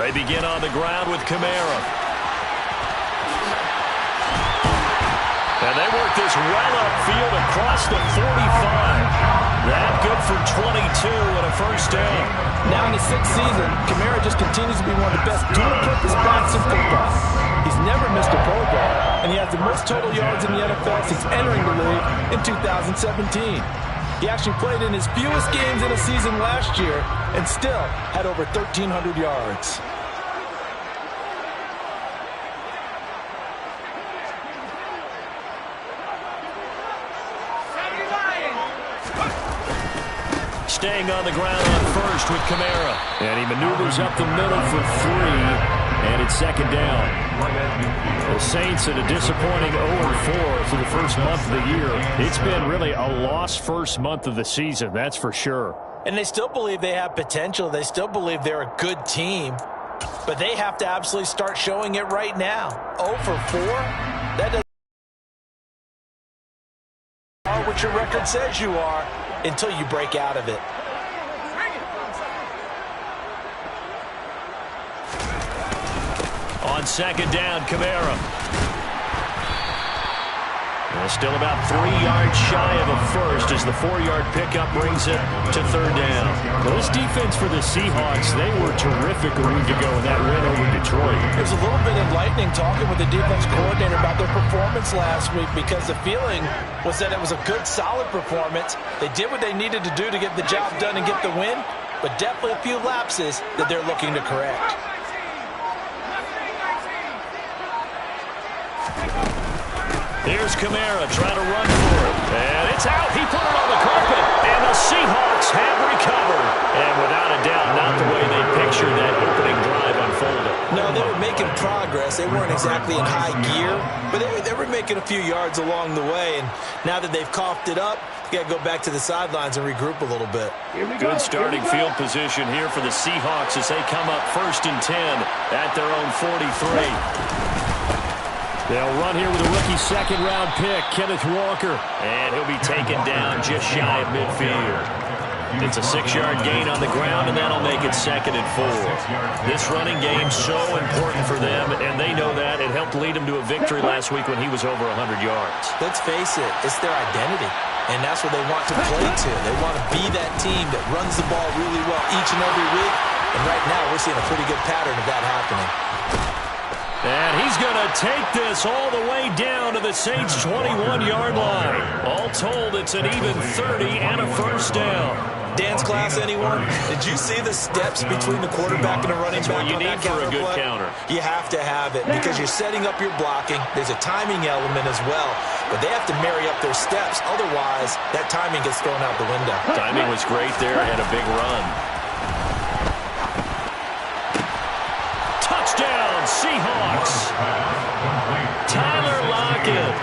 They begin on the ground with Kamara. And they work this well upfield across the 45. That good for 22 and a first down. Now in his 6th season, Kamara just continues to be one of the best dual-purpose backs in football. He's never missed a Pro Bowl, and he has the most total yards in the NFL since entering the league in 2017. He actually played in his fewest games in a season last year and still had over 1,300 yards. Staying on the ground on first with Kamara. And he maneuvers up the middle for 3. And it's second down. The Saints at a disappointing 0-4 for the first month of the year. It's been really a lost first month of the season, that's for sure. And they still believe they have potential. They still believe they're a good team. But they have to absolutely start showing it right now. 0-4? That doesn't matter what your record says you are until you break out of it. On second down, Kamara. Still about 3 yards shy of a first as the 4-yard pickup brings it to third down. Well, this defense for the Seahawks, they were terrific a week ago in that win over Detroit. It was a little bit enlightening talking with the defense coordinator about their performance last week because the feeling was that it was a good, solid performance. They did what they needed to do to get the job done and get the win, but definitely a few lapses that they're looking to correct. Here's Kamara trying to run for it. And it's out. He put it on the carpet. And the Seahawks have recovered. And without a doubt, not the way they pictured that opening drive unfolded. No, they were making progress. They weren't exactly in high gear, but they were making a few yards along the way. And now that they've coughed it up, you got to go back to the sidelines and regroup a little bit. Good starting field position here for the Seahawks as they come up 1st and 10 at their own 43. They'll run here with a rookie second-round pick, Kenneth Walker. And he'll be taken down just shy of midfield. It's a 6-yard gain on the ground, and that'll make it 2nd and 4. This running game's so important for them, and they know that. It helped lead them to a victory last week when he was over 100 yards. Let's face it, it's their identity, and that's what they want to play to. They want to be that team that runs the ball really well each and every week, and right now we're seeing a pretty good pattern of that happening. And he's going to take this all the way down to the Saints' 21-yard line. All told, it's an even 30 and a first down. Dance class, anyone? Did you see the steps between the quarterback and the running back? That's what you need for a good counter. You have to have it because you're setting up your blocking. There's a timing element as well, but they have to marry up their steps. Otherwise, that timing gets thrown out the window. Timing was great there and a big run. Touchdown, Seahawks. Tyler Lockett,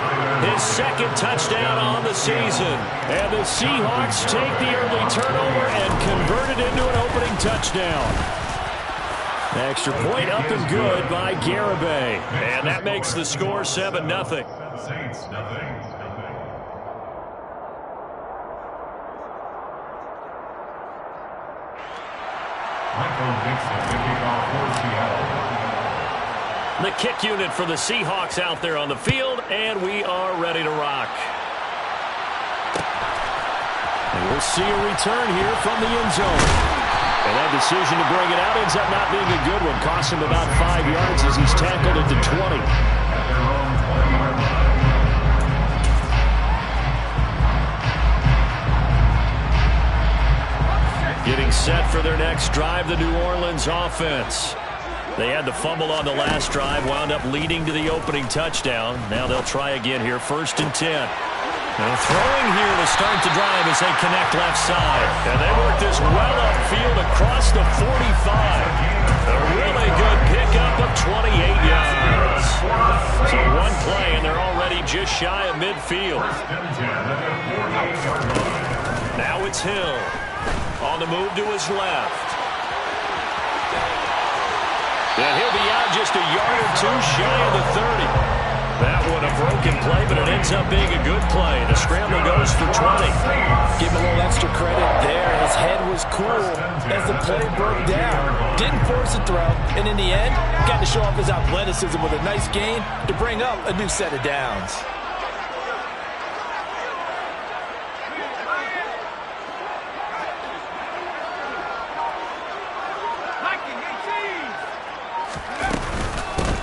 his 2nd touchdown on the season. And the Seahawks take the early turnover and convert it into an opening touchdown. Extra point up and good by Garibay. And that makes the score 7-0. The kick unit for the Seahawks out there on the field, and we are ready to rock. And we'll see a return here from the end zone. And that decision to bring it out ends up not being a good one. Cost him about 5 yards as he's tackled at the 20. Getting set for their next drive, the New Orleans offense. They had the fumble on the last drive, wound up leading to the opening touchdown. Now they'll try again here, 1st and 10. And throwing here to start the drive as they connect left side. And they work this well upfield across the 45. A really good pickup of 28 yards. So one play, and they're already just shy of midfield. Now it's Hill. On the move to his left. And he'll be out just a yard or two shy of the 30. That and a broken play, but it ends up being a good play. The scramble goes for 20. Give him a little extra credit there. His head was cool as the play broke down. Didn't force a throw, and in the end, got to show off his athleticism with a nice gain to bring up a new set of downs.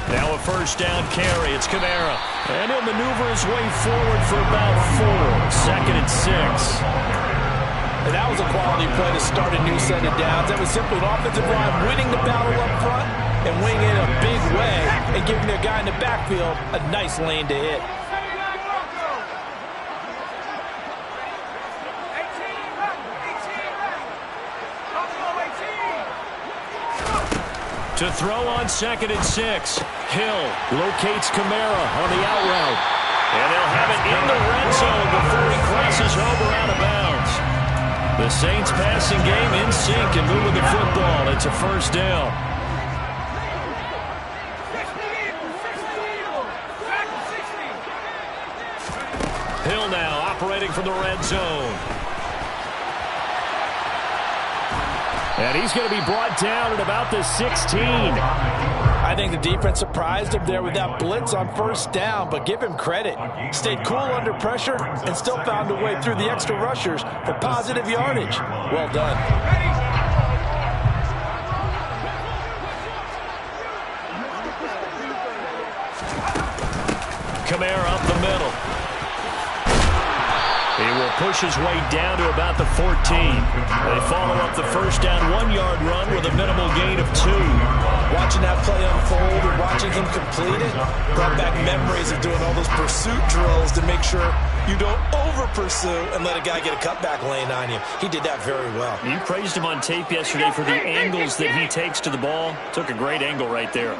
Now a first down carry. It's Kamara. And he'll maneuver his way forward for about 4. 2nd and 6. And that was a quality play to start a new set of downs. That was simply an offensive line winning the battle up front and winning it in a big way and giving their guy in the backfield a nice lane to hit. To throw on 2nd and 6. Hill locates Kamara on the out route. And they'll have it in the red zone before he crosses home or out of bounds. The Saints passing game in sync and moving the football. It's a first down. Hill now operating from the red zone. And he's going to be brought down at about the 16. I think the defense surprised him there with that blitz on first down, but give him credit. Stayed cool under pressure and still found a way through the extra rushers for positive yardage. Well done. Kamara up the middle. He will push his way down to about the 14. They follow up the first down 1-yard run with a minimal gain of 2. Watching that play unfold and watching him complete it brought back memories of doing all those pursuit drills to make sure you don't over-pursue and let a guy get a cutback lane on you. He did that very well. You praised him on tape yesterday for the angles that he takes to the ball. Took a great angle right there.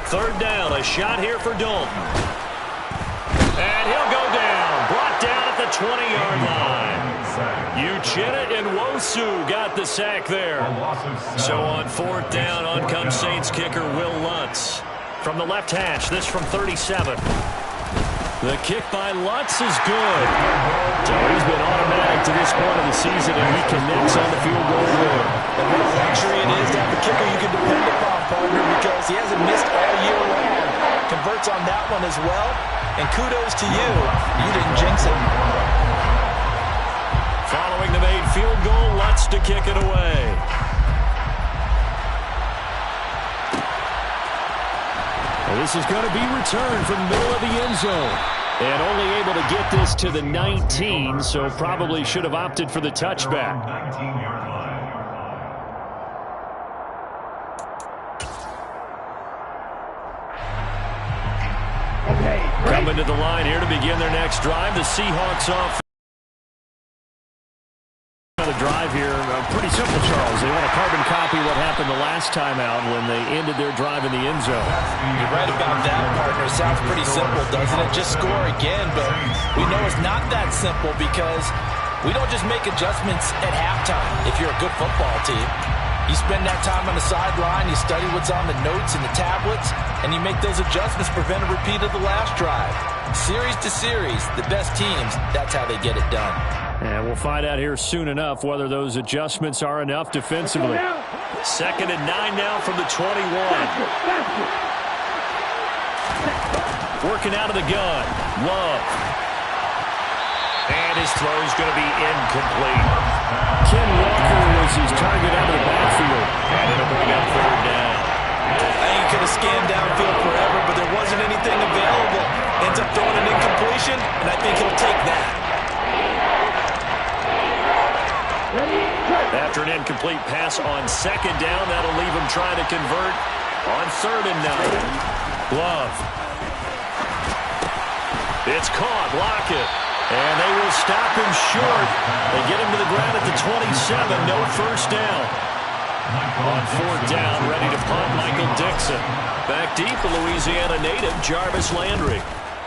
Third down, a shot here for Dalton. And he'll go down. Brought down at the 20-yard line. Uchenna and Wosu got the sack there. So on 4th down, on comes Saints kicker Will Lutz. From the left hash, this from 37. The kick by Lutz is good. So he's been automatic to this point of the season, and he connects on the field goal there. And what a luxury it is to have a kicker you can depend upon, partner, because he hasn't missed all year long. Converts on that one as well. And kudos to you. You didn't jinx it. Following the made field goal, Lutz to kick it away. Well, this is going to be returned from the middle of the end zone. And only able to get this to the 19, so probably should have opted for the touchback. Coming to the line here to begin their next drive, the Seahawks offense. The drive here, pretty simple, Charles. They want to carbon copy what happened the last time out when they ended their drive in the end zone. You're right about that, partner. Sounds pretty simple, doesn't it? Just score again, but we know it's not that simple because we don't just make adjustments at halftime if you're a good football team. You spend that time on the sideline, you study what's on the notes and the tablets, and you make those adjustments to prevent a repeat of the last drive. Series to series, the best teams, that's how they get it done. And we'll find out here soon enough whether those adjustments are enough defensively. 2nd and 9 now from the 21. Working out of the gun. Love. And his throw is going to be incomplete. Ken Walker was his target out of the backfield. And it'll bring up 3rd down. I think he could have scanned downfield forever, but there wasn't anything available. Ends up throwing an incompletion, and I think he'll take that. After an incomplete pass on 2nd down, that'll leave him trying to convert on 3rd and 9. Love. It's caught. Lockett. And they will stop him short. They get him to the ground at the 27. No first down. On 4th down, ready to punt, Michael Dixon. Back deep, the Louisiana native, Jarvis Landry.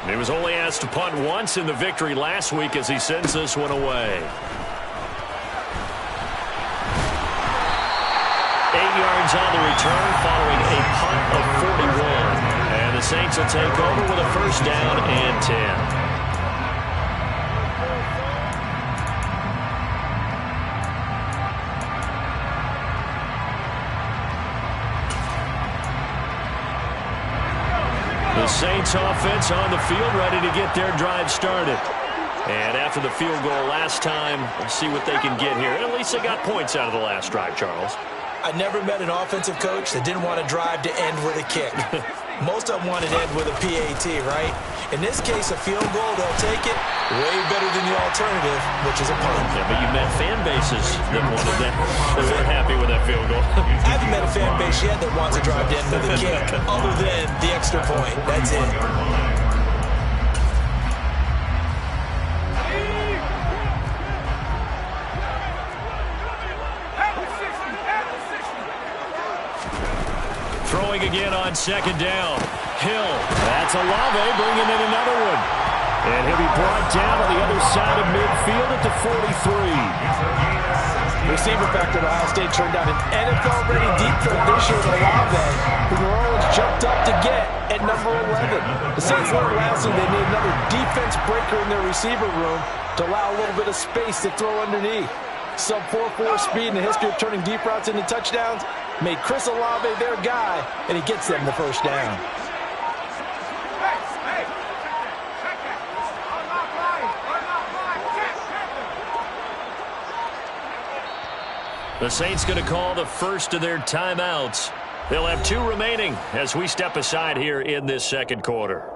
He was only asked to punt once in the victory last week as he sends this one away. 8 yards Falcons on the return following a punt of 41. And the Saints will take over with a first down and 10. The Saints offense on the field, ready to get their drive started. And after the field goal last time, we'll see what they can get here. At least they got points out of the last drive, Charles. I never met an offensive coach that didn't want to drive to end with a kick. Most of them wanted to end with a PAT, right? In this case, a field goal, they'll take it way better than the alternative, which is a punt. Yeah, but you met fan bases that wanted that. They weren't happy with that field goal. I haven't met a fan base yet that wants to drive to end with a kick, other than the extra point. That's it. Throwing again on second down. Hill. That's Olave bringing in another one. And he'll be brought down on the other side of midfield at the 43. Receiver factor at Ohio State turned out an NFL-ready deep threat this year with Olave, who New Orleans jumped up to get at number 11. The Saints learned last year they need another defense breaker in their receiver room to allow a little bit of space to throw underneath. Sub 4.4 speed in the history of turning deep routes into touchdowns made Chris Olave their guy, and he gets them the first down. The Saints going to call the first of their timeouts. They'll have 2 remaining as we step aside here in this second quarter.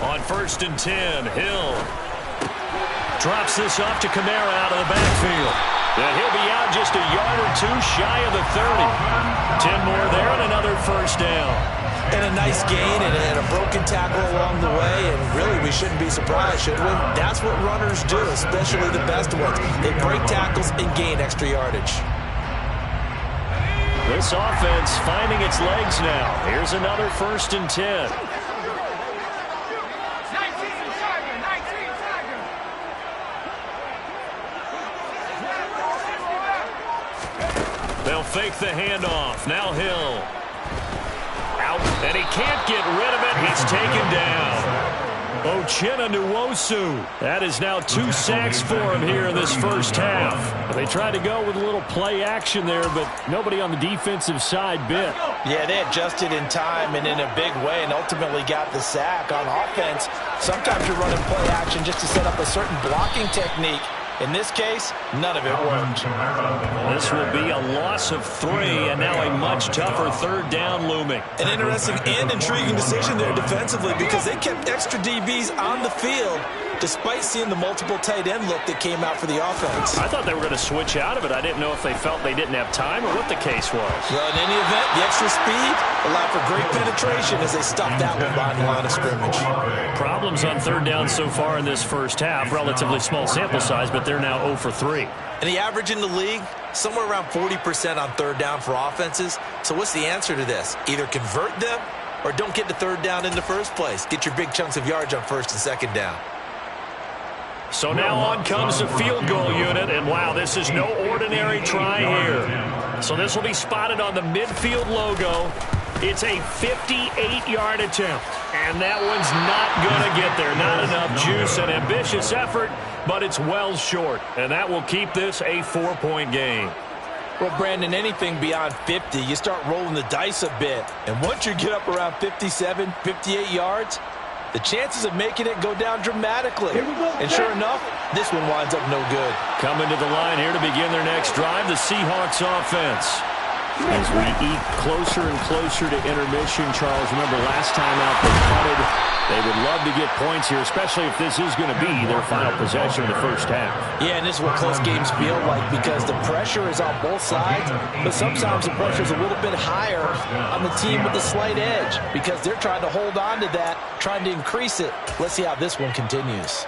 On 1st and 10, Hill drops this off to Kamara out of the backfield. And he'll be out just a yard or 2 shy of the 30. 10 more there and another first down. And a nice gain and a broken tackle along the way. And really, we shouldn't be surprised, should we? That's what runners do, especially the best ones. They break tackles and gain extra yardage. This offense finding its legs now. Here's another 1st and 10. They'll fake the handoff. Now Hill. Out, and he can't get rid of it. He's taken down. Uchenna Nwosu. That is now 2 sacks for him here in this first half. They tried to go with a little play action there, but nobody on the defensive side bit. Yeah, they adjusted in time and in a big way and ultimately got the sack. On offense, sometimes you're running play action just to set up a certain blocking technique. In this case, none of it worked. This will be a loss of 3, and now a much tougher 3rd down looming. An interesting and intriguing decision there defensively because they kept extra DBs on the field despite seeing the multiple tight end look that came out for the offense. I thought they were going to switch out of it. I didn't know if they felt they didn't have time or what the case was. Well, in any event, the extra speed allowed for great penetration as they stopped that one behind the line of scrimmage. Problems on 3rd down so far in this first half. Relatively small sample size, but they're now 0 for 3. And the average in the league, somewhere around 40% on 3rd down for offenses. So what's the answer to this? Either convert them or don't get to 3rd down in the first place. Get your big chunks of yards on 1st and 2nd down. So now on comes the field goal unit, and wow, this is no ordinary try here. So this will be spotted on the midfield logo. It's a 58-yard attempt, and that one's not going to get there. Not enough juice, an ambitious effort, but it's well short, and that will keep this a 4-point game. Well, Brandon, anything beyond 50, you start rolling the dice a bit. And once you get up around 57, 58 yards, the chances of making it go down dramatically. And sure enough, this one winds up no good. Coming to the line here to begin their next drive, the Seahawks offense. As we eat closer and closer to intermission, Charles, remember last time out they punted. They would love to get points here, especially if this is going to be their final possession of the first half. Yeah, and this is what close games feel like because the pressure is on both sides, but sometimes the pressure is a little bit higher on the team with the slight edge because they're trying to hold on to that, trying to increase it. Let's see how this one continues.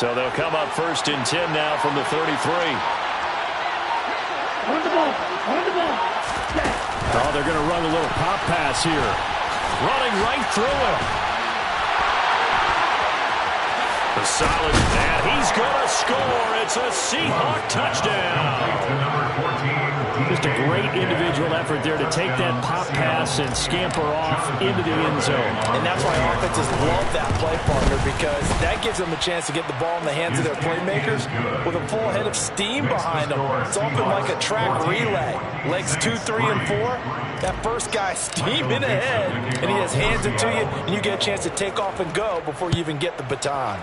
So they'll come up 1st and 10 now from the 33. Oh, they're going to run a little pop pass here. Running right through him. The solid, and he's going to score. It's a Seahawk touchdown. Just a great individual effort there to take that pop pass and scamper off into the end zone. And that's why offenses love that play, partner, because that gives them a chance to get the ball in the hands of their playmakers with a full head of steam behind them. It's often like a track relay. Legs 2, 3, and 4. That first guy steaming ahead, and he has hands it to you, and you get a chance to take off and go before you even get the baton.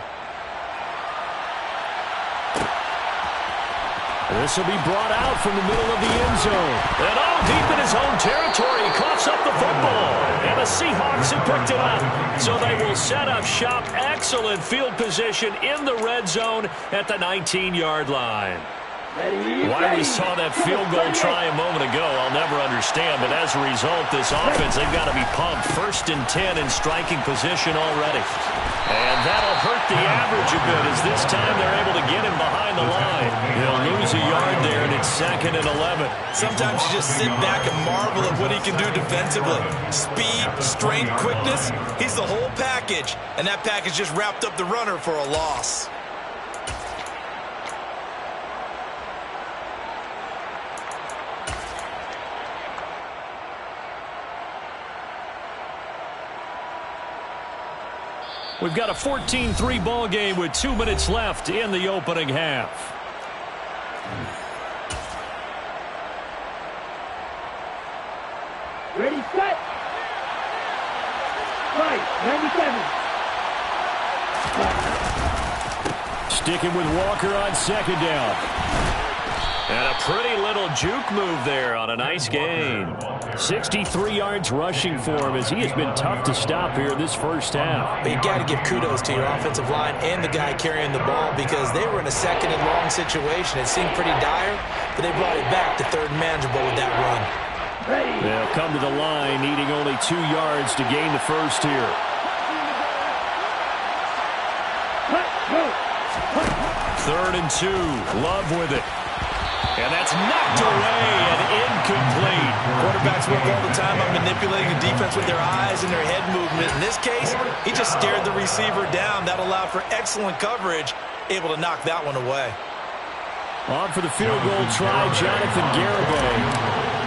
This will be brought out from the middle of the end zone. And all deep in his own territory. He coughs up the football. And the Seahawks have picked it up. So they will set up shop. Excellent field position in the red zone at the 19-yard line. Why we saw that field goal try a moment ago, I'll never understand. But as a result, this offense, they've got to be pumped. 1st and 10 in striking position already. And that'll hurt the average a bit as this time they're able to get him behind the line. He'll lose a yard there, and it's 2nd and 11. Sometimes you just sit back and marvel at what he can do defensively. Speed, strength, quickness, he's the whole package. And that package just wrapped up the runner for a loss. We've got a 14-3 ball game with 2 minutes left in the opening half. Ready, set. Right, 97. Sticking with Walker on 2nd down. And a pretty little juke move there on a nice gain. 63 yards rushing for him as he has been tough to stop here this first half. But you got to give kudos to your offensive line and the guy carrying the ball because they were in a 2nd and long situation. It seemed pretty dire, but they brought it back to 3rd and manageable with that run. They'll come to the line needing only 2 yards to gain the first here. 3rd and 2. Love with it. And that's knocked away and incomplete. Quarterbacks work all the time on manipulating the defense with their eyes and their head movement. In this case, he just stared the receiver down. That allowed for excellent coverage, able to knock that one away. On for the field goal try, Jonathan Garibay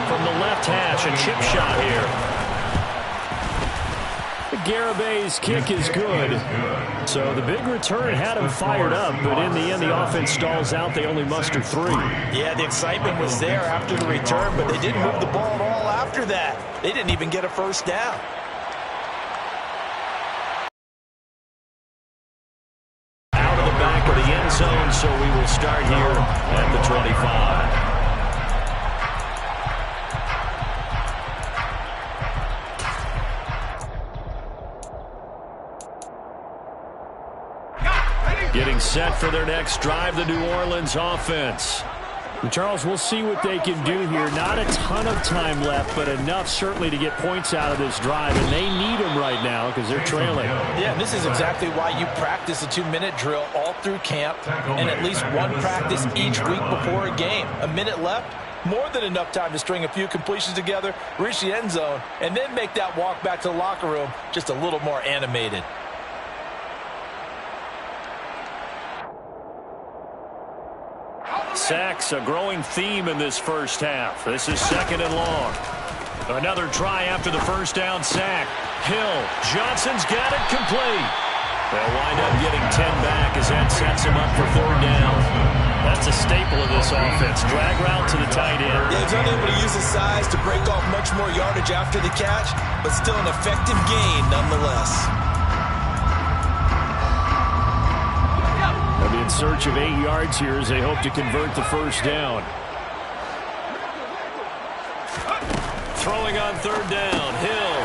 from the left hash. A chip shot here. Garibay's kick is good. So the big return had him fired up, but in the end, the offense stalls out. They only muster 3. Yeah, the excitement was there after the return, but they didn't move the ball at all after that. They didn't even get a first down. Out of the back of the end zone, so we will start here at the 25. Getting set for their next drive, the New Orleans offense. And Charles, we'll see what they can do here. Not a ton of time left, but enough certainly to get points out of this drive. And they need them right now because they're trailing. Yeah, this is exactly why you practice a 2-minute drill all through camp and at least one practice each week before a game. A minute left, more than enough time to string a few completions together, reach the end zone, and then make that walk back to the locker room just a little more animated. Sacks, a growing theme in this first half. This is 2nd and long. Another try after the first down sack. Hill, Johnson's got it complete. They'll wind up getting 10 back as that sets him up for 3rd down. That's a staple of this offense. Drag route to the tight end. Yeah, he's unable to use his size to break off much more yardage after the catch, but still an effective gain nonetheless. They'll be in search of 8 yards here as they hope to convert the first down. Throwing on 3rd down, Hill.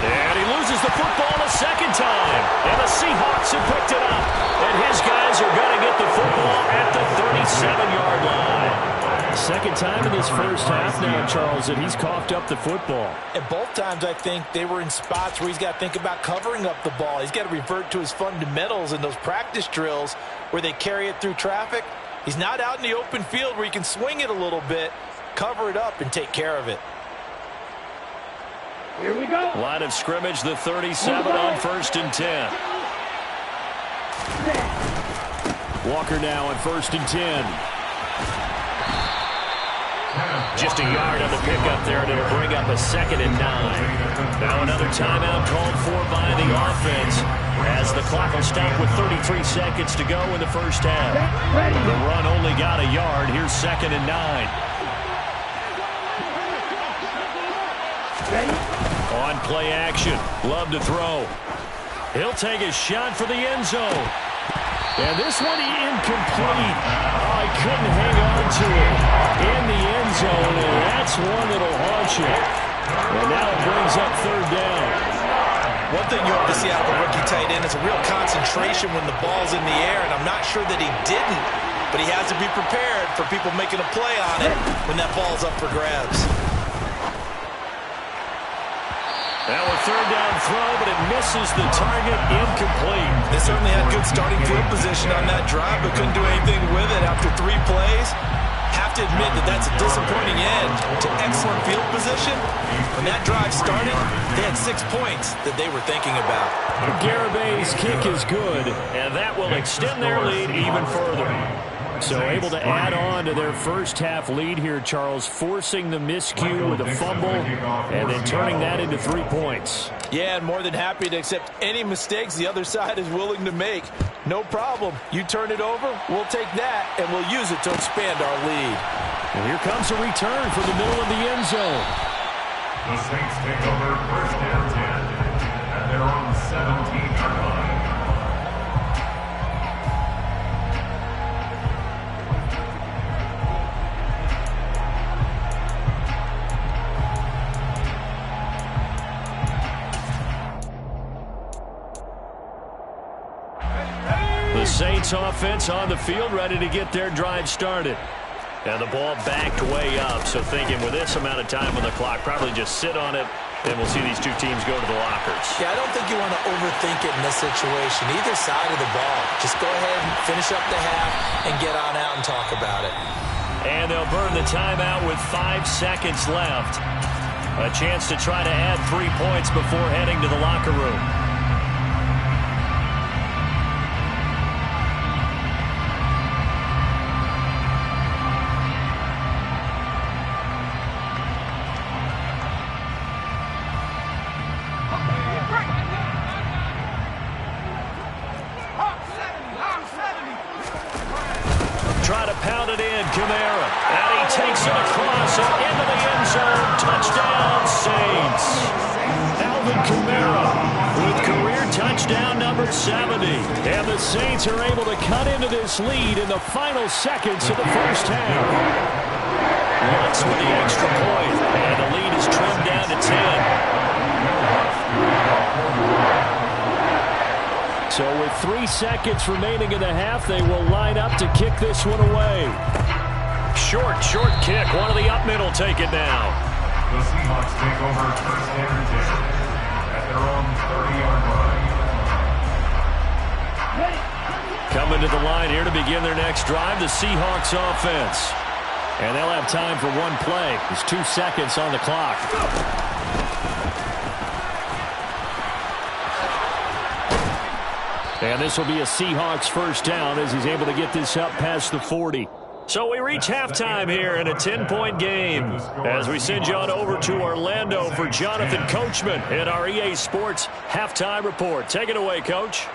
And he loses the football a second time. And the Seahawks have picked it up. And his guys are going to get the football at the 37-yard line. Second time in this first half now, Charles, that he's coughed up the football. And both times, I think, they were in spots where he's got to think about covering up the ball. He's got to revert to his fundamentals in those practice drills where they carry it through traffic. He's not out in the open field where he can swing it a little bit, cover it up, and take care of it. Here we go. Line of scrimmage, the 37 on 1st and 10. Walker now on 1st and 10. Just a yard on the pickup there, and it'll bring up a 2nd and 9. Now another timeout called for by the offense, as the clock will stop with 33 seconds to go in the first half. The run only got a yard. Here's 2nd and 9. On play action. Love to throw. He'll take a shot for the end zone. And this one incomplete. Oh, he couldn't hang on to it in the end zone, and that's one that'll haunt you. And now it brings up 3rd down. One thing you hope to see out of a rookie tight end is a real concentration when the ball's in the air, and I'm not sure that he didn't, but he has to be prepared for people making a play on it when that ball's up for grabs. Now a 3rd down throw, but it misses the target, incomplete. They certainly had good starting field position on that drive, but couldn't do anything with it after 3 plays. Have to admit that that's a disappointing end to excellent field position. When that drive started, they had 6 points that they were thinking about. Garabay's kick is good, and that will extend their lead even further. so able to add on to their first half lead here, Charles, forcing the miscue with a fumble and then turning that into 3 points. Yeah, and more than happy to accept any mistakes the other side is willing to make. No problem. You turn it over, we'll take that, and we'll use it to expand our lead. And here comes a return from the middle of the end zone. The Saints take over 1st and 10 at their own 17-yard line. The Saints offense on the field, ready to get their drive started. And the ball backed way up, so thinking with this amount of time on the clock, probably just sit on it, and we'll see these two teams go to the lockers. Yeah, I don't think you want to overthink it in this situation. Either side of the ball. Just go ahead and finish up the half and get on out and talk about it. And they'll burn the timeout with 5 seconds left. A chance to try to add 3 points before heading to the locker room. Try to pound it in, Kamara. And he takes it across and into the end zone. Touchdown, Saints. Alvin Kamara with career touchdown number 70. And the Saints are able to cut into this lead in the final seconds of the first half. Lutz with the extra point. And the lead is trimmed down to 10. So with 3 seconds remaining in the half, they will line up to kick this one away. Short kick. One of the up middle take it now. The Seahawks take over 1st and 10 at their own 30-yard line. Coming to the line here to begin their next drive, the Seahawks offense. And they'll have time for one play. There's 2 seconds on the clock. And this will be a Seahawks first down as he's able to get this up past the 40. So we reach halftime here in a 10-point game as we send you on over to Orlando for Jonathan Coachman in our EA Sports Halftime Report. Take it away, Coach.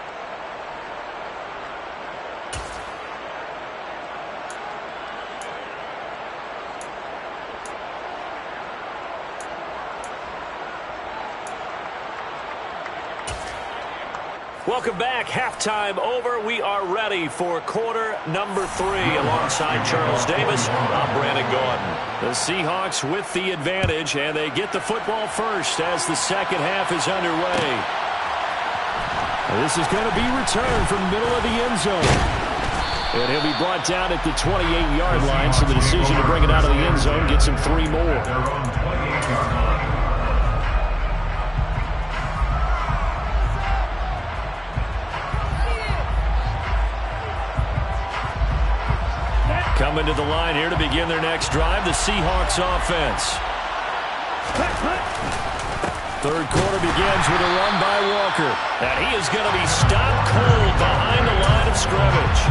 Welcome back. Halftime over. We are ready for quarter number 3 alongside Charles Davis. I'm Brandon Gordon. The Seahawks with the advantage, and they get the football first as the second half is underway. This is going to be returned from the middle of the end zone. And he'll be brought down at the 28-yard line, so the decision to bring it out of the end zone gets him 3 more. Coming to the line here to begin their next drive, the Seahawks offense. Third quarter begins with a run by Walker. And he is going to be stopped cold behind the line of scrimmage.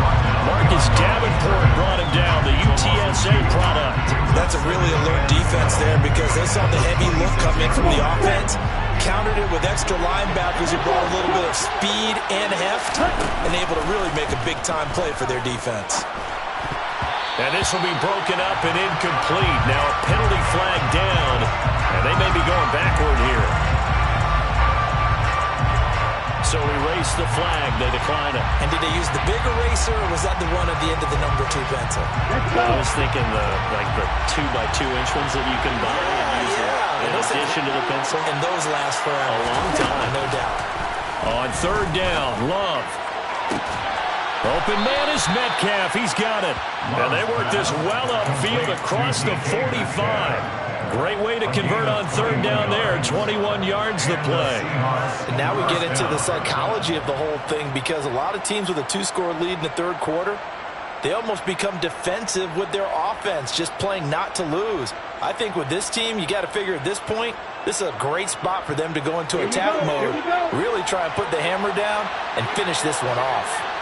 Marcus Davenport brought him down, the UTSA product. That's a really alert defense there because they saw the heavy look come in from the offense, countered it with extra linebackers who brought a little bit of speed and heft, and able to really make a big-time play for their defense. And this will be broken up and incomplete. Now a penalty flag down, and they may be going backward here. So erase the flag. They decline it. And did they use the big eraser, or was that the one at the end of the number 2 pencil? I was thinking the 2x2-inch ones that you can buy and use in addition to the pencil. And those last forever. A long time. No doubt. On third down, Love. Open man is Metcalf. He's got it. And they work this well upfield across the 45. Great way to convert on third down there. 21 yards the play. And now we get into the psychology of the whole thing, because a lot of teams with a 2-score lead in the third quarter, they almost become defensive with their offense, just playing not to lose. I think with this team, you got to figure at this point, this is a great spot for them to go into attack mode, really try and put the hammer down and finish this one off.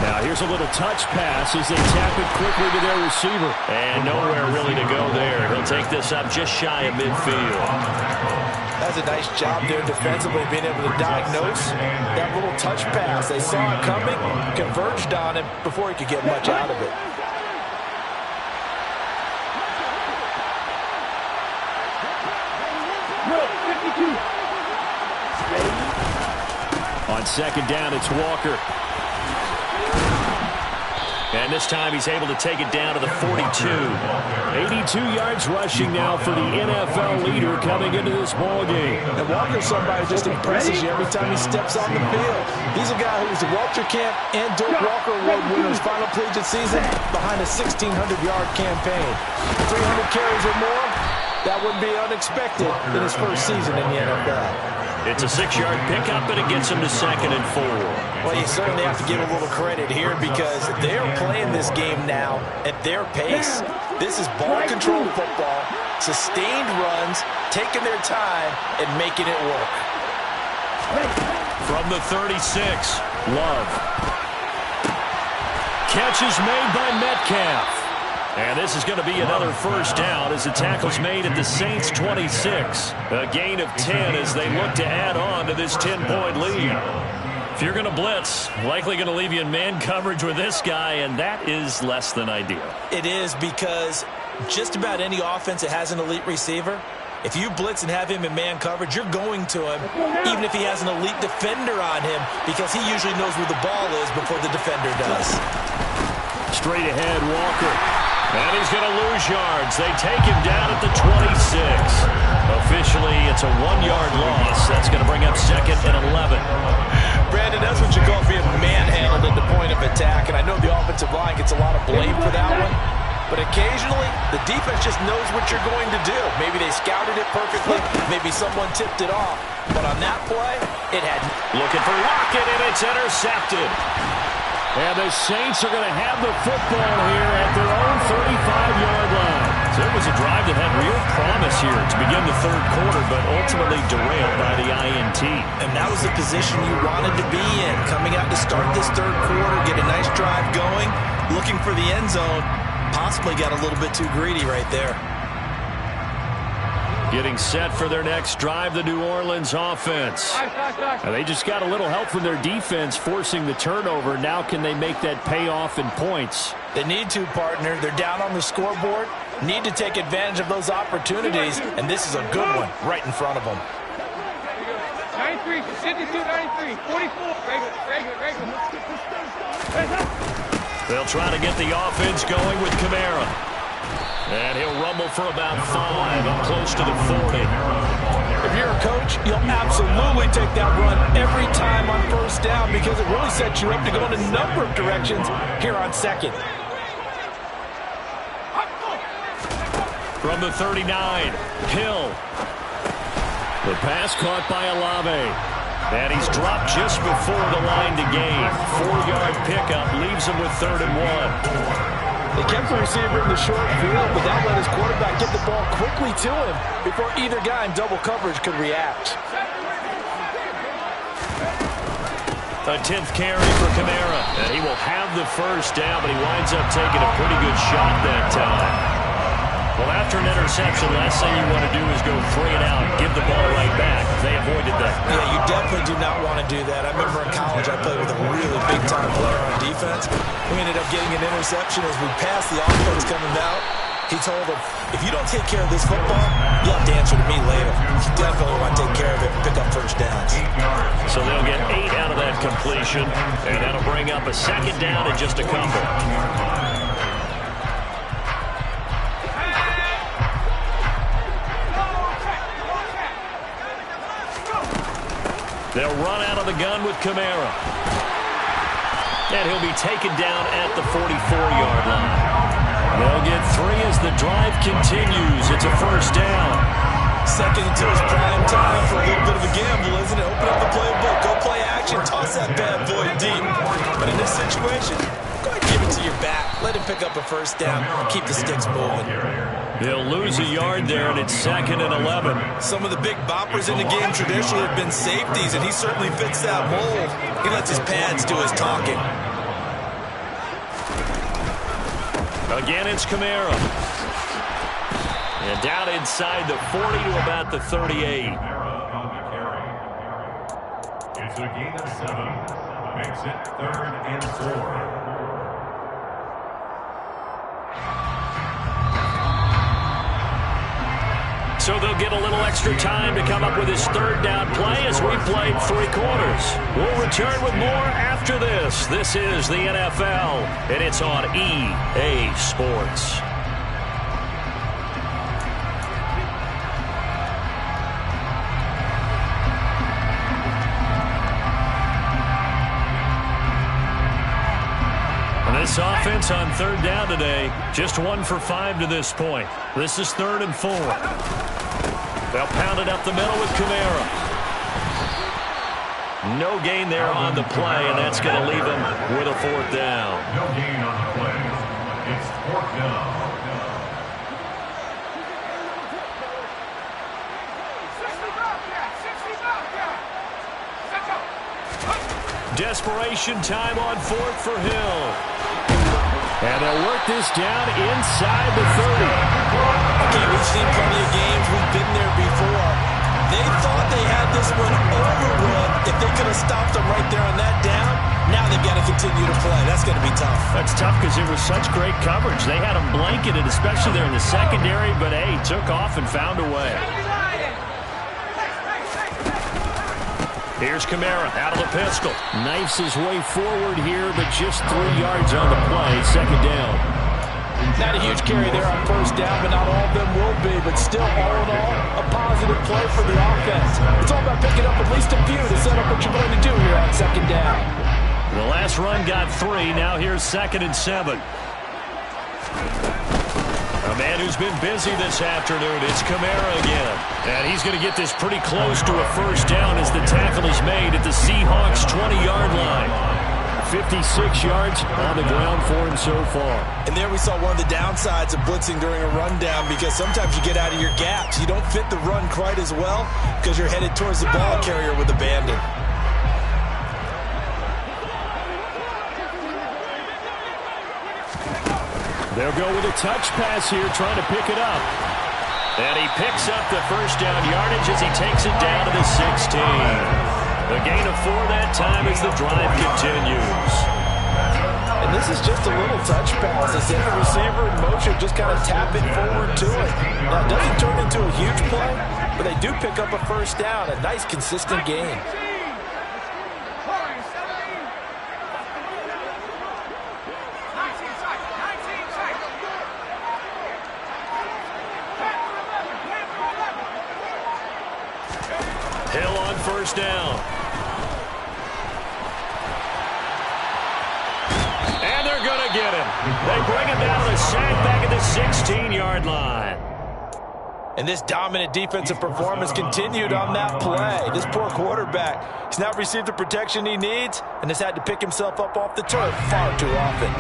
Now here's a little touch pass as they tap it quickly to their receiver. And nowhere really to go there. He'll take this up just shy of midfield. That's a nice job there defensively, being able to diagnose that little touch pass. They saw it coming, converged on him before he could get much out of it. On second down, it's Walker. And this time he's able to take it down to the 42. 82 yards rushing now for the NFL leader coming into this ballgame. And Walker's somebody who just impresses you every time he steps on the field. He's a guy who's the Walter Camp and Dirk Walker Award winner's final collegiate season behind a 1,600-yard campaign. 300 carries or more, that wouldn't be unexpected in his first season in the NFL. It's a 6-yard pickup, and it gets him to 2nd and 4. Well, you certainly have to give a little credit here because they're playing this game now at their pace. This is ball control football, sustained runs, taking their time, and making it work. From the 36, Love. Catch is made by Metcalf. And this is going to be another first down as the tackle's made at the Saints' 26. A gain of 10 as they look to add on to this 10-point lead. If you're going to blitz, likely going to leave you in man coverage with this guy, and that is less than ideal. It is, because just about any offense that has an elite receiver, if you blitz and have him in man coverage, you're going to him, even if he has an elite defender on him, because he usually knows where the ball is before the defender does. Straight ahead, Walker. And he's going to lose yards. They take him down at the 26. Officially, it's a 1-yard loss. That's going to bring up 2nd and 11. Brandon, that's what you call being manhandled at the point of attack. And I know the offensive line gets a lot of blame for that one. But occasionally, the defense just knows what you're going to do. Maybe they scouted it perfectly. Maybe someone tipped it off. But on that play, it had... Looking for Lockett, and it's intercepted. And the Saints are going to have the football here at their own 35-yard line. So it was a drive that had real promise here to begin the third quarter, but ultimately derailed by the INT. And that was the position you wanted to be in. Coming out to start this third quarter, get a nice drive going, looking for the end zone. Possibly got a little bit too greedy right there. Getting set for their next drive, the New Orleans offense. And they just got a little help from their defense forcing the turnover. Now can they make that pay off in points? They need to, partner. They're down on the scoreboard. Need to take advantage of those opportunities, and this is a good one right in front of them. 93, 52, 93, 44. Regular. They'll try to get the offense going with Kamara. And he'll rumble for about 5, up close to the 40. If you're a coach, you'll absolutely take that run every time on first down because it really sets you up to go in a number of directions here on second. From the 39, Hill. The pass caught by Olave. And he's dropped just before the line to gain. 4-yard pickup leaves him with 3rd and 1. They kept the receiver in the short field, but that let his quarterback get the ball quickly to him before either guy in double coverage could react. A 10th carry for Kamara, and he will have the first down, but he winds up taking a pretty good shot that time. Well, after an interception, last thing you want to do is go 3 and out and give the ball right back. They avoided that. Yeah, you definitely do not want to do that. I remember in college I played with a really big-time player on defense. We ended up getting an interception as we passed the offense coming out. He told him, if you don't take care of this football, you have to answer to me later. You definitely want to take care of it and pick up first downs. So they'll get 8 out of that completion, and that'll bring up a 2nd down and just a couple. They'll run out of the gun with Kamara. And he'll be taken down at the 44-yard line. They'll get 3 as the drive continues. It's a first down. Second until it's prime time for a little bit of a gamble, isn't it? Open up the playbook, go play action, toss that bad boy deep. But in this situation, go ahead and give it to your back. Let him pick up a first down, keep the sticks moving. They'll lose a yard there, and it's 2nd and 11. Some of the big boppers in the game traditionally have been safeties, and he certainly fits that mold. He lets his pads do his talking. Again, it's Kamara. And down inside the 40 to about the 38. It's a gain of 7. Makes it 3rd and 4. So they'll get a little extra time to come up with his 3rd down play as we played 3 quarters. We'll return with more after this. This is the NFL, and it's on EA Sports. This offense on 3rd down today, just 1 for 5 to this point. This is 3rd and 4. They'll pound it up the middle with Kamara. No gain there on the play, and that's going to leave him with a 4th down. No gain on the play. It's 4th down. Desperation time on 4th for Hill. And they'll work this down inside the 30. Okay, we've seen plenty of games. We've been there before. They thought they had this one overrun. If they could have stopped them right there on that down, now they've got to continue to play. That's going to be tough. That's tough because it was such great coverage. They had them blanketed, especially there in the secondary, but, hey, took off and found a way. Here's Kamara out of the pistol. Knifes his way forward here, but just 3 yards on the play. 2nd down. Not a huge carry there on 1st down, but not all of them will be. But still, all in all, a positive play for the offense. It's all about picking up at least a few to set up what you're going to do here on 2nd down. The last run got 3. Now here's 2nd and 7. A man who's been busy this afternoon, it's Kamara again. And he's going to get this pretty close to a first down as the tackle is made at the Seahawks 20-yard line. 56 yards on the ground for him so far. And there we saw one of the downsides of blitzing during a rundown, because sometimes you get out of your gaps. You don't fit the run quite as well because you're headed towards the ball carrier with abandon. They'll go with a touch pass here, trying to pick it up. And he picks up the first down yardage as he takes it down to the 16. A gain of 4 that time as the drive continues. And this is just a little touch pass. They send the receiver in motion, just kind of tap it forward to it. Now, it doesn't turn into a huge play, but they do pick up a first down. A nice, consistent gain. Hill on first down. And they're going to get him. They bring him down to the sack back at the 16-yard line. And this dominant defensive performance continued on that play. This poor quarterback, he's not received the protection he needs and has had to pick himself up off the turf far too often.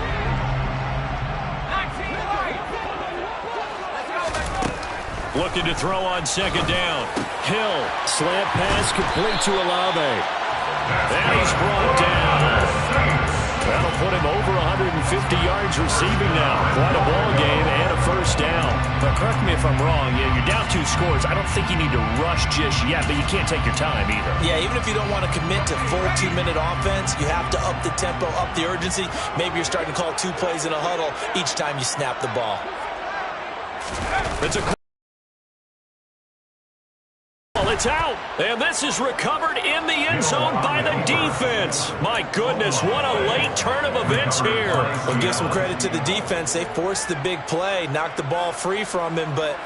Looking to throw on second down. Hill, slant pass complete to Olave. And he's brought down. That'll put him over 150 yards receiving now. Quite a ball game and a first down. But correct me if I'm wrong. Yeah, you're down 2 scores. I don't think you need to rush just yet, but you can't take your time either. Yeah, even if you don't want to commit to full 2-minute offense, you have to up the tempo, up the urgency. Maybe you're starting to call 2 plays in a huddle each time you snap the ball. It's It's out, and this is recovered in the end zone by the defense. My goodness, what a late turn of events here. Well, give some credit to the defense. They forced the big play, knocked the ball free from him, but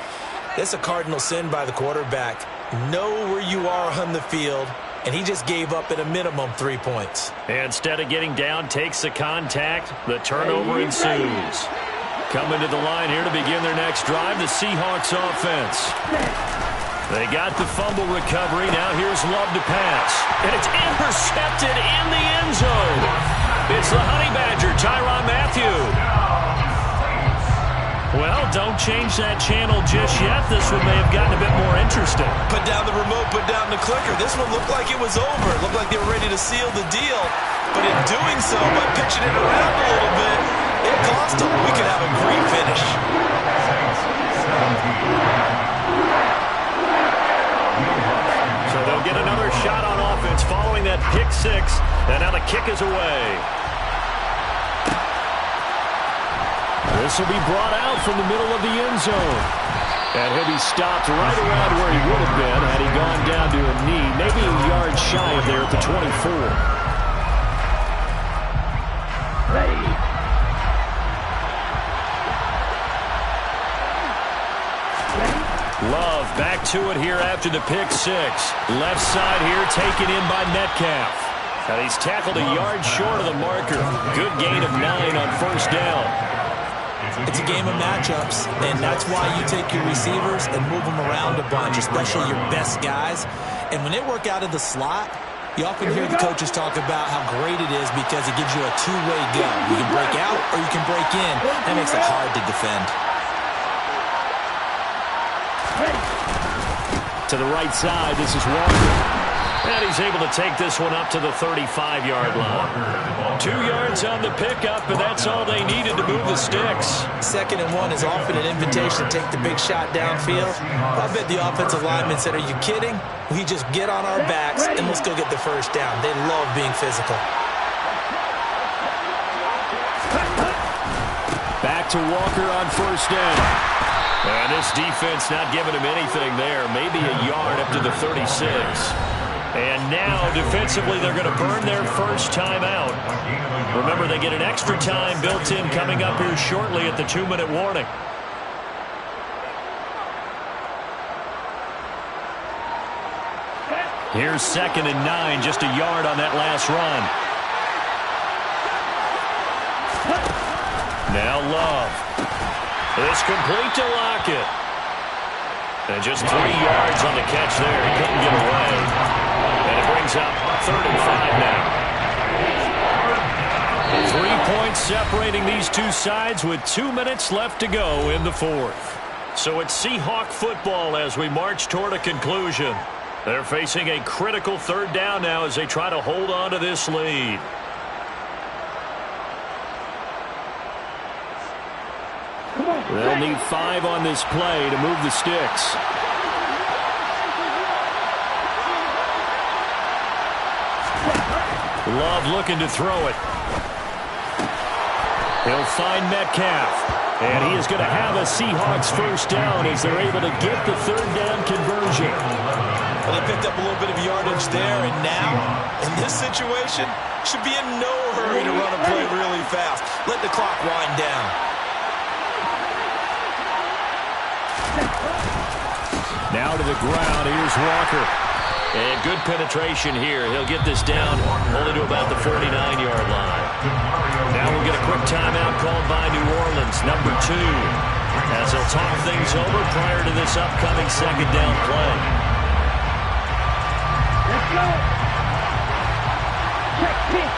it's a cardinal sin by the quarterback. Know where you are on the field, and he just gave up at a minimum 3 points. Instead of getting down, takes the contact. The turnover ensues. Coming to the line here to begin their next drive, the Seahawks offense. They got the fumble recovery. Now here's Love to pass. And it's intercepted in the end zone. It's the Honey Badger, Tyrann Mathieu. Well, don't change that channel just yet. This one may have gotten a bit more interesting. Put down the remote, put down the clicker. This one looked like it was over. It looked like they were ready to seal the deal. But in doing so, by pitching it around a little bit, it cost them. We could have a great finish. So they'll get another shot on offense following that pick 6. And now the kick is away. This will be brought out from the middle of the end zone. And he'll be stopped right around where he would have been had he gone down to a knee. Maybe a yard shy of there at the 24. Ready. Love back to it here after the pick 6. Left side here taken in by Metcalf. And he's tackled a yard short of the marker. Good gain of 9 on first down. It's a game of matchups, and that's why you take your receivers and move them around a bunch, especially your best guys. And when they work out of the slot, you often hear the coaches talk about how great it is because it gives you a 2-way go. You can break out or you can break in. That makes it hard to defend. To the right side, this is Walker. And he's able to take this one up to the 35-yard line. 2 yards on the pickup, and that's all they needed to move the sticks. 2nd and 1 is often an invitation to take the big shot downfield. I bet the offensive linemen said, are you kidding? We just get on our backs, and let's go get the first down. They love being physical. Back to Walker on first down. And this defense not giving him anything there. Maybe a yard up to the 36. And now, defensively, they're going to burn their first time out. Remember, they get an extra time built in coming up here shortly at the 2-minute warning. Here's 2nd and 9, just a yard on that last run. Now Love. It's complete to Lockett. And just 3 yards on the catch there. He couldn't get away. And it brings up 3rd and 5 now. 3 points separating these two sides with 2 minutes left to go in the 4th. So it's Seahawk football as we march toward a conclusion. They're facing a critical 3rd down now as they try to hold on to this lead. They'll need 5 on this play to move the sticks. Love looking to throw it. He'll find Metcalf. And he is going to have a Seahawks first down as they're able to get the 3rd down conversion. Well, they picked up a little bit of yardage there, and now, in this situation, should be in no hurry to run a play really fast. Let the clock wind down. Now to the ground. Here's Walker. And good penetration here. He'll get this down only to about the 49-yard line. Now we'll get a quick timeout called by New Orleans, number 2, as they'll talk things over prior to this upcoming second down play. Let's go. Check pick.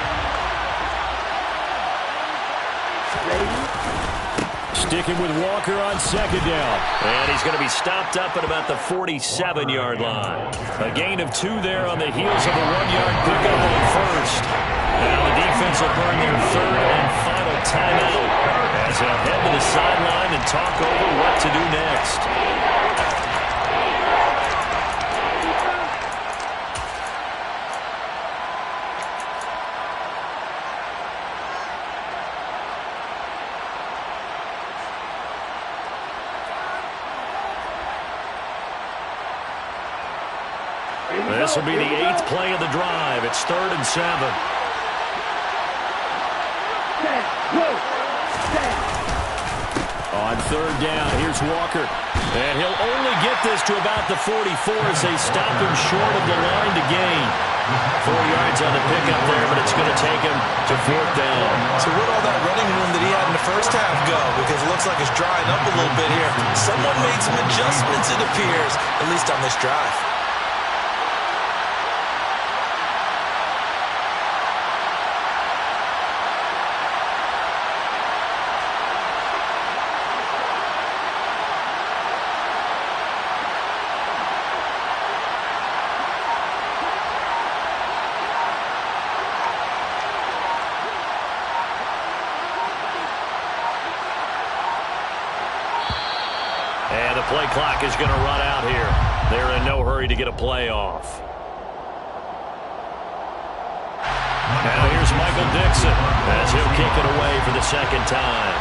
Sticking with Walker on second down. And he's going to be stopped up at about the 47-yard line. A gain of 2 there on the heels of a 1-yard pickup on first. Now the defense will burn their third and final timeout as they'll head to the sideline and talk over what to do next. This will be the 8th play of the drive. It's 3rd and 7. On 3rd down, here's Walker. And he'll only get this to about the 44 as they stop him short of the line to gain. 4 yards on the pickup there, but it's going to take him to 4th down. So where'd all that running room that he had in the first half go? Because it looks like it's drying up a little bit here. Someone made some adjustments, it appears, at least on this drive. And the play clock is going to run out here. They're in no hurry to get a play off. Now here's Michael Dixon as he'll kick it away for the second time.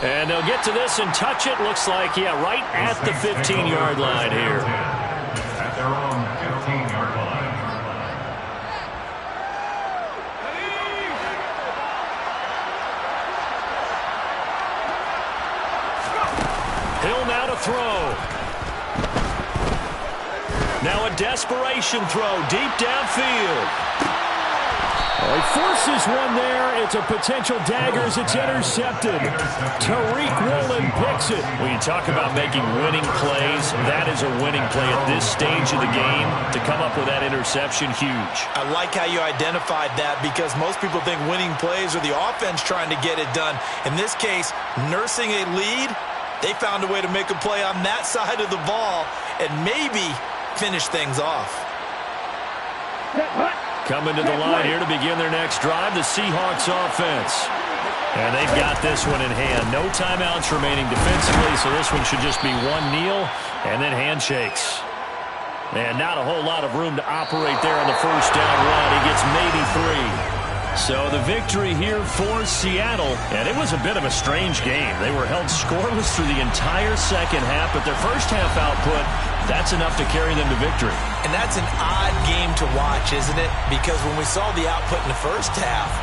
And they'll get to this and touch it. Looks like, yeah, right at the 15-yard line here. At their own 15-yard line. Hill now to throw. Now a desperation throw deep downfield. Oh, he forces one there. It's a potential dagger as it's intercepted. Tariq Woolen picks it. When you talk about making winning plays, that is a winning play at this stage of the game. To come up with that interception, huge. I like how you identified that because most people think winning plays are the offense trying to get it done. In this case, nursing a lead, they found a way to make a play on that side of the ball and maybe finish things off. Coming to the line here to begin their next drive, the Seahawks offense. And they've got this one in hand. No timeouts remaining defensively, so this one should just be one kneel and then handshakes. And not a whole lot of room to operate there on the first down run. He gets maybe 3. So the victory here for Seattle, and it was a bit of a strange game. They were held scoreless through the entire second half, but their first half output, that's enough to carry them to victory. And that's an odd game to watch, isn't it? Because when we saw the output in the first half,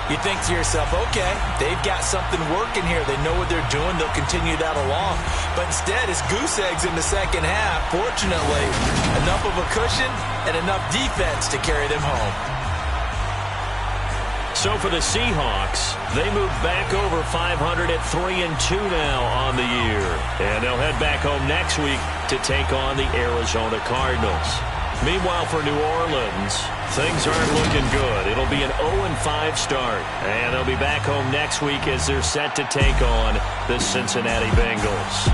you think to yourself, okay, they've got something working here. They know what they're doing. They'll continue that along. But instead, it's goose eggs in the second half. Fortunately, enough of a cushion and enough defense to carry them home. So for the Seahawks, they move back over 500 at 3-2 now on the year. And they'll head back home next week to take on the Arizona Cardinals. Meanwhile, for New Orleans, things aren't looking good. It'll be an 0-5 start. And they'll be back home next week as they're set to take on the Cincinnati Bengals.